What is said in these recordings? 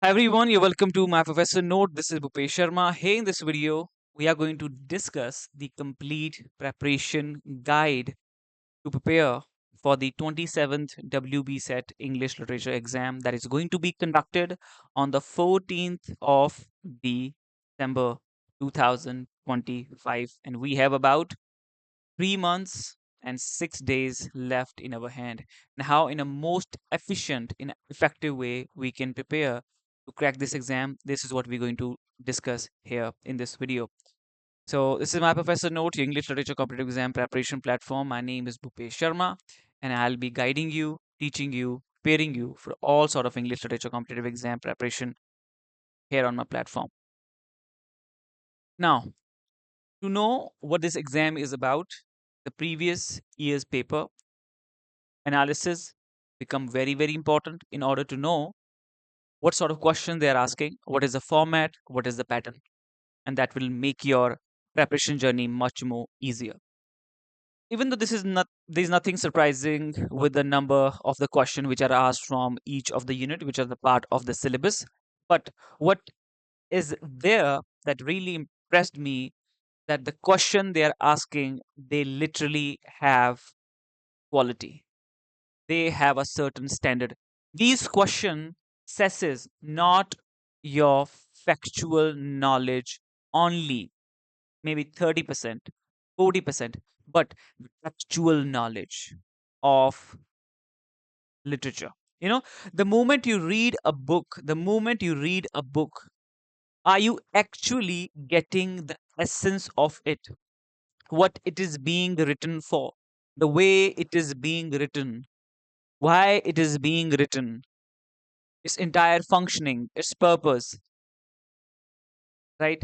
Hi everyone, you're welcome to my Professor Note. This is Bhupesh Sharma. Hey, in this video, we are going to discuss the complete preparation guide to prepare for the 27th WB Set English Literature exam that is going to be conducted on the 14th of December 2025. And we have about 3 months and 6 days left in our hand, and how in a most efficient in effective way we can prepare to crack this exam. This is what we're going to discuss here in this video. So this is my Professor Note, your English Literature Competitive Exam Preparation Platform. My name is Bhupesh Sharma, and I'll be guiding you, teaching you, preparing you for all sort of English Literature Competitive Exam preparation here on my platform. Now, to know what this exam is about, the previous year's paper analysis become very important in order to know what sort of question they are asking, what is the format, what is the pattern, and that will make your preparation journey much more easier. Even though this is not there's nothing surprising with the number of the question which are asked from each of the unit which are the part of the syllabus, but what is there that really impressed me, that the question they are asking, they literally have quality, they have a certain standard. These question assesses not your factual knowledge only, maybe 30%, 40%, but factual knowledge of literature. You know, the moment you read a book, are you actually getting the essence of it? What it is being written for, the way it is being written, why it is being written, its entire functioning, its purpose, right?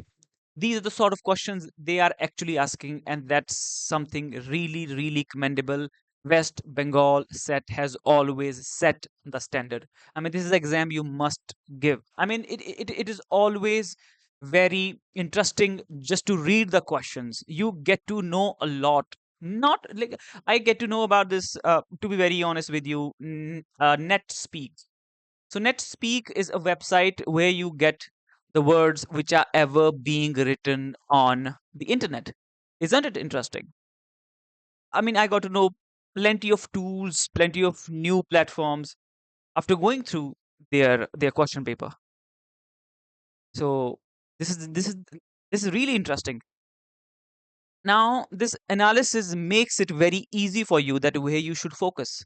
These are the sort of questions they are actually asking, and that's something really commendable. West Bengal set has always set the standard. I mean, this is the exam you must give. I mean, it is always very interesting just to read the questions. You get to know a lot. Not like I get to know about this, to be very honest with you, net speak. So NetSpeak is a website where you get the words which are ever being written on the internet. Isn't it interesting? I mean, I got to know plenty of tools, plenty of new platforms after going through their question paper. So this is really interesting. Now, this analysis makes it very easy for you that where you should focus.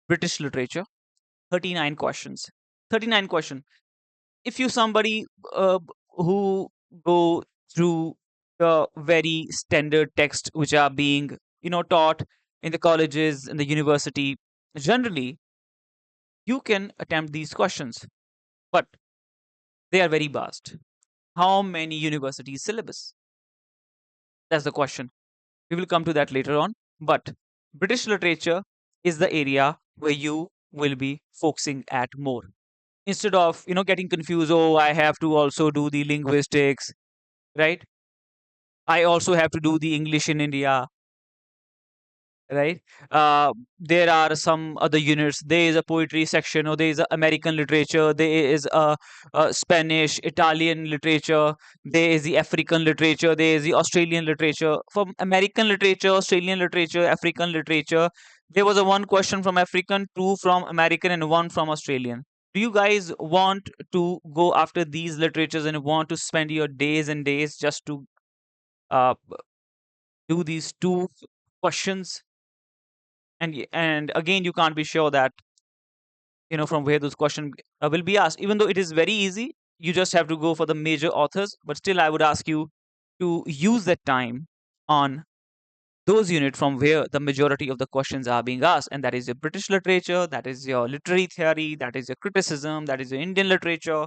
British literature, 39 questions. 39 questions. If you somebody who go through the very standard text which are being taught in the colleges and the university, generally you can attempt these questions, but they are very vast. How many university syllabus? That's the question. We will come to that later on, but British literature is the area where you will be focusing at more, instead of getting confused. Oh, I have to also do the linguistics, right? I also have to do the English in India, right? There are some other units. There is a poetry section, or there is a American literature. There is a Spanish, Italian literature. There is the African literature. There is the Australian literature. From American literature, Australian literature, African literature, there was a one question from African, two from American, and one from Australian. Do you guys want to go after these literatures and want to spend your days and days just to uh, do these two questions? And again, you can't be sure that from where those questions will be asked. Even though it is very easy, you just have to go for the major authors, but still I would ask you to use that time on those units from where the majority of the questions are being asked, and that is your British literature, that is your literary theory, that is your criticism, that is your Indian literature.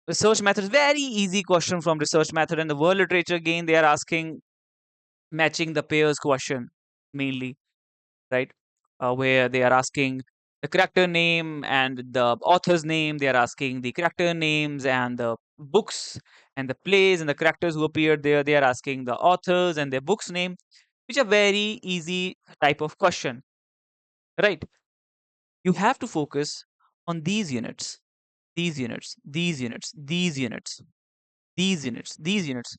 Research method is very easy question from research method. And the world literature, again, they are asking matching the pairs question mainly, right? Where they are asking the character name and the author's name. They are asking the character names and the books and the plays and the characters who appeared there. They are asking the authors and their book's name, which are very easy type of question, right? You have to focus on these units. these units, these units, these units, these units, these units.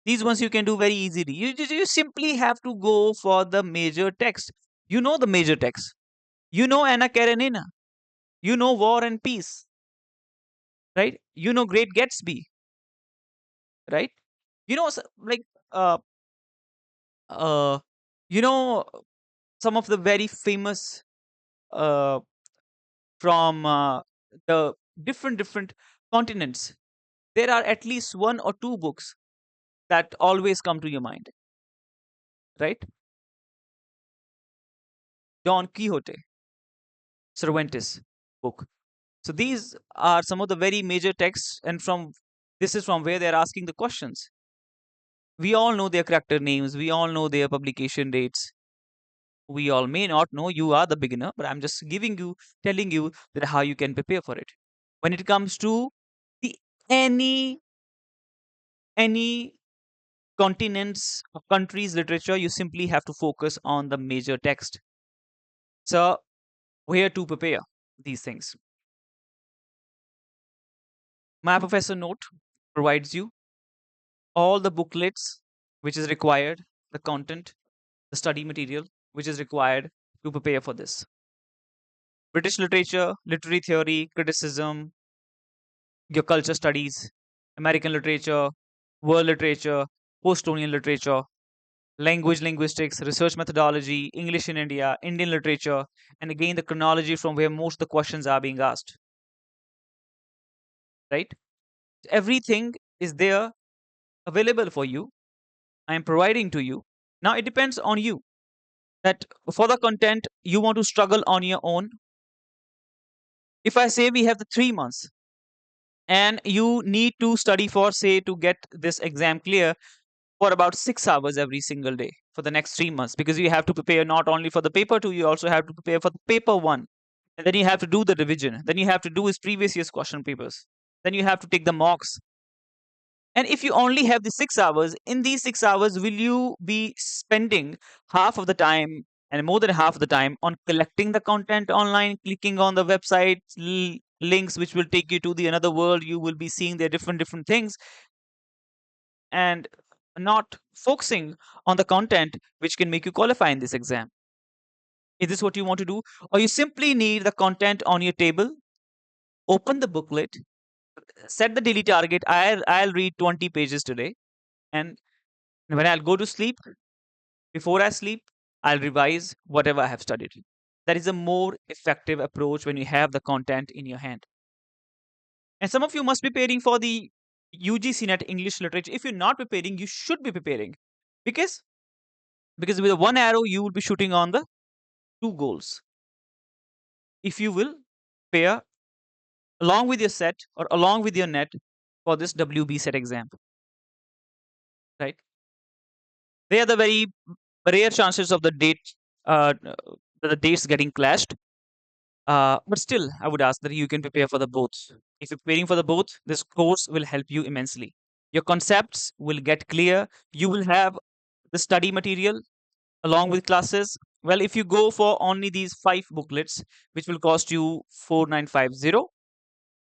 These ones you can do very easily. You simply have to go for the major text. You know the major text. You know Anna Karenina. You know War and Peace, right? You know Great Gatsby, right? You know, like, uh, uh, you know, some of the very famous, uh, from the different continents. There are at least one or two books that always come to your mind, right? Don Quixote, Cervantes book. So these are some of the very major texts, and from this is from where they're asking the questions. We all know their character names, we all know their publication dates. We all may not know, you are the beginner, but I'm just giving you, telling you that how you can prepare for it. When it comes to the any any continents or countries literature, you simply have to focus on the major text. So where to prepare these things? My professor note provides you all the booklets which is required, the content, the study material which is required to prepare for this. British literature, literary theory, criticism, your culture studies, American literature, world literature, post-colonial literature, language linguistics, research methodology, English in India, Indian literature, and again the chronology from where most of the questions are being asked, right? Everything is there available for you. I am providing to you. Now it depends on you that for the content you want to struggle on your own. If I say we have the 3 months and you need to study for, say, to get this exam clear for about 6 hours every single day for the next 3 months, because you have to prepare not only for the paper two, you also have to prepare for the paper one. And then you have to do the revision. Then you have to do his previous year's question papers. Then you have to take the mocks. And if you only have the 6 hours, in these 6 hours, will you be spending half of the time and more than half of the time on collecting the content online, clicking on the website links, which will take you to the another world? You will be seeing their different things and not focusing on the content which can make you qualify in this exam. Is this what you want to do? Or you simply need the content on your table, open the booklet, set the daily target. I'll read 20 pages today. And when I'll go to sleep, before I sleep, I'll revise whatever I have studied. That is a more effective approach when you have the content in your hand. And some of you must be preparing for the UGC Net English literature. If you're not preparing, you should be preparing. Because because with a one arrow, you will be shooting on the two goals. If you will pair along with your set or along with your net for this WB set exam, right? They are the very rare chances of the the dates getting clashed. But still, I would ask that you can prepare for the both. If you're preparing for the both, this course will help you immensely. Your concepts will get clear. You will have the study material along with classes. Well, if you go for only these 5 booklets, which will cost you 4950,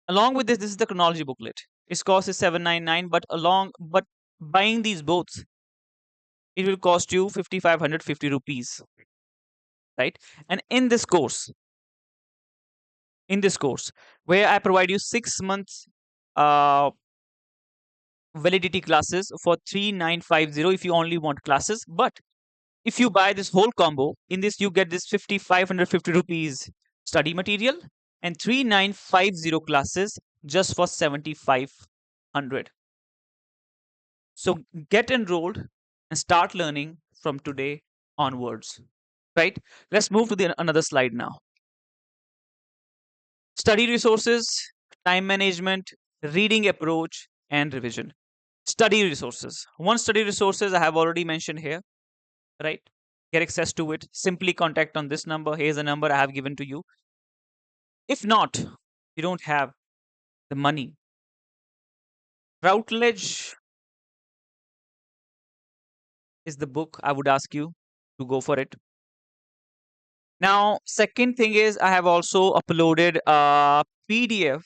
along with this is the chronology booklet. Its cost is 799, but buying these both, it will cost you 5550 rupees, right? And in this course, where I provide you 6 months uh, validity classes for 3950 if you only want classes. But if you buy this whole combo, in this you get this 5550 rupees study material and 3950 classes just for 7500. So get enrolled and start learning from today onwards. Right? Let's move to the another slide now. Study resources, time management, reading approach, and revision. Study resources. One study resources I have already mentioned here, right? Get access to it. Simply contact on this number. Here's the number I have given to you. If not, you don't have the money. Routledge is the book I would ask you to go for it. Now, second thing is I have also uploaded a PDF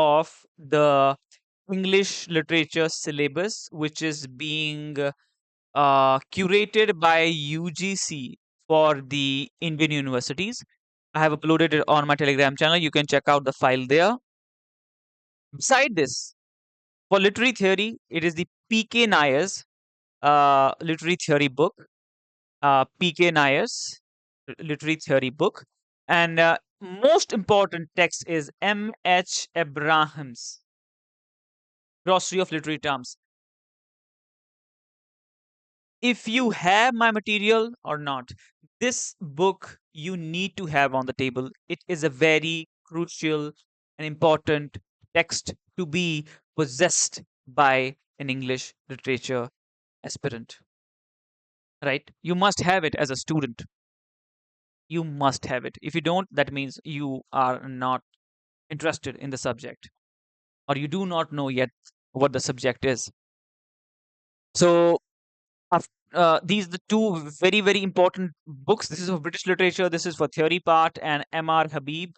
of the English literature syllabus, which is being curated by UGC for the Indian universities. I have uploaded it on my Telegram channel. You can check out the file there. Beside this, for literary theory, it is the PK Nayar's literary theory book. PK Nayar's literary theory book. And most important text is M.H. Abraham's Glossary of Literary Terms. If you have my material or not, this book you need to have on the table. It is a very crucial and important text to be possessed by an English literature aspirant. Right? You must have it as a student. You must have it. If you don't, that means you are not interested in the subject, or you do not know yet what the subject is. So, these are the two very, very important books. This is for British literature, this is for theory part, and M.R. Habib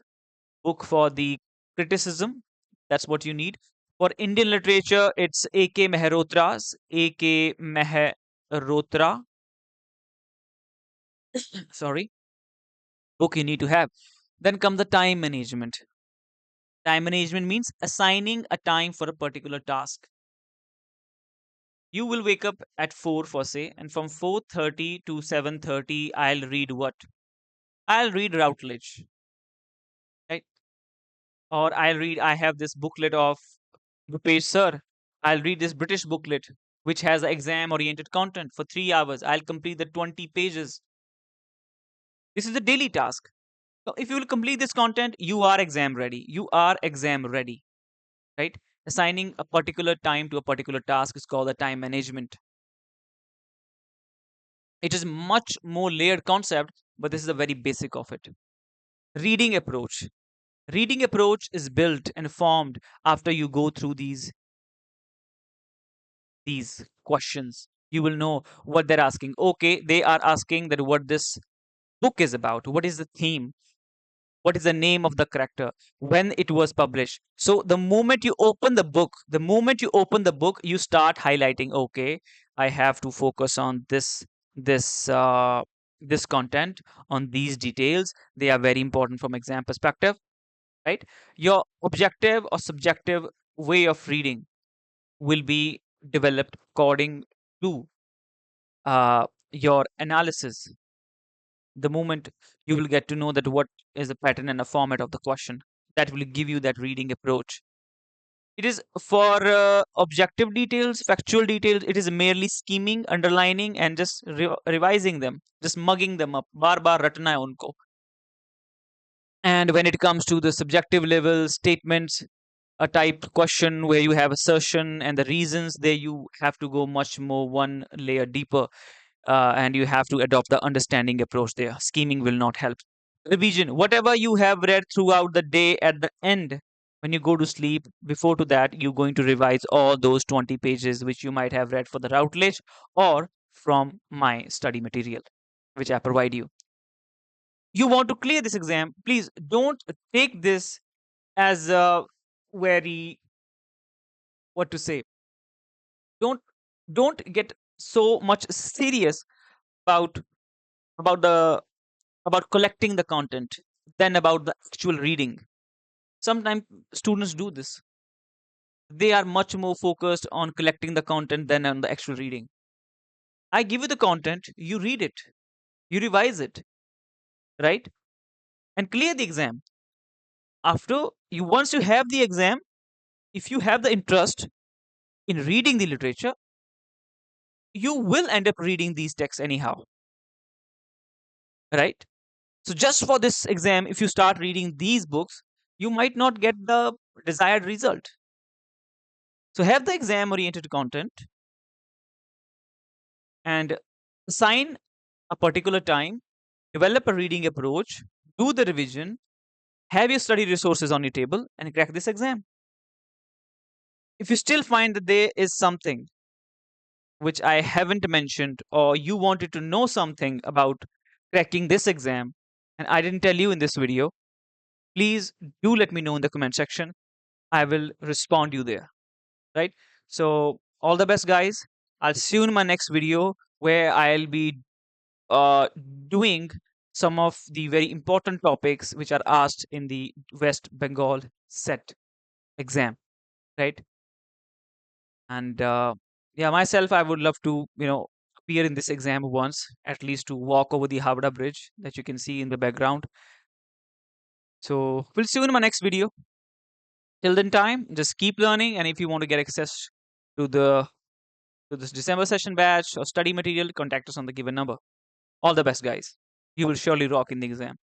book for the criticism. That's what you need. For Indian literature, it's A.K. Mehrotra's A.K. Mehrotra, sorry, book you need to have. Then come the time management. Time management means assigning a time for a particular task. You will wake up at 4 for say, and from 4:30 to 7:30 I'll read what? I'll read Routledge, right? Or I have this booklet of Bhupesh Sir. I'll read this British booklet which has exam oriented content for 3 hours. I'll complete the 20 pages. This is a daily task. So if you will complete this content, you are exam ready. You are exam ready, right? Assigning a particular time to a particular task is called the time management. It is much more layered concept, but this is a very basic of it. Reading approach. Reading approach is built and formed after you go through these questions. You will know what they're asking. Okay, they are asking that what this book is about. What is the theme? What is the name of the character? When it was published? So the moment you open the book, you start highlighting. Okay, I have to focus on this content, on these details. They are very important from exam perspective, right? Your objective or subjective way of reading will be developed according to your analysis. The moment you will get to know that what is the pattern and the format of the question, that will give you that reading approach. It is for objective details, factual details. It is merely scheming, underlining, and just revising them, just mugging them up. Bar bar ratna hai unko. And when it comes to the subjective level statements, a type question where you have assertion and the reasons, there you have to go much more one layer deeper, and you have to adopt the understanding approach there. Scheming will not help. Revision, whatever you have read throughout the day, at the end when you go to sleep, before to that you're going to revise all those 20 pages which you might have read for the Routledge or from my study material which I provide you. You want to clear this exam, please don't take this as a very, what to say, don't don't get so much serious about about the about collecting the content than about the actual reading. Sometimes students do this. They are much more focused on collecting the content than on the actual reading. I give you the content, you read it, you revise it, right? And clear the exam. After you, once you have the exam, if you have the interest in reading the literature, you will end up reading these texts anyhow, right? So just for this exam, if you start reading these books, you might not get the desired result. So have the exam oriented content and assign a particular time, develop a reading approach, do the revision, have your study resources on your table, and crack this exam. If you still find that there is something which I haven't mentioned, or you wanted to know something about cracking this exam and I didn't tell you in this video, please do let me know in the comment section. I will respond you there, right? So all the best, guys. I'll see you in my next video where I'll be uh, doing some of the very important topics which are asked in the West Bengal set exam, right? And yeah, myself, I would love to, appear in this exam once, at least to walk over the Havda Bridge that you can see in the background. So we'll see you in my next video. Till then time, just keep learning, and if you want to get access to the to this December session batch or study material, contact us on the given number. All the best, guys. You will surely rock in the exam.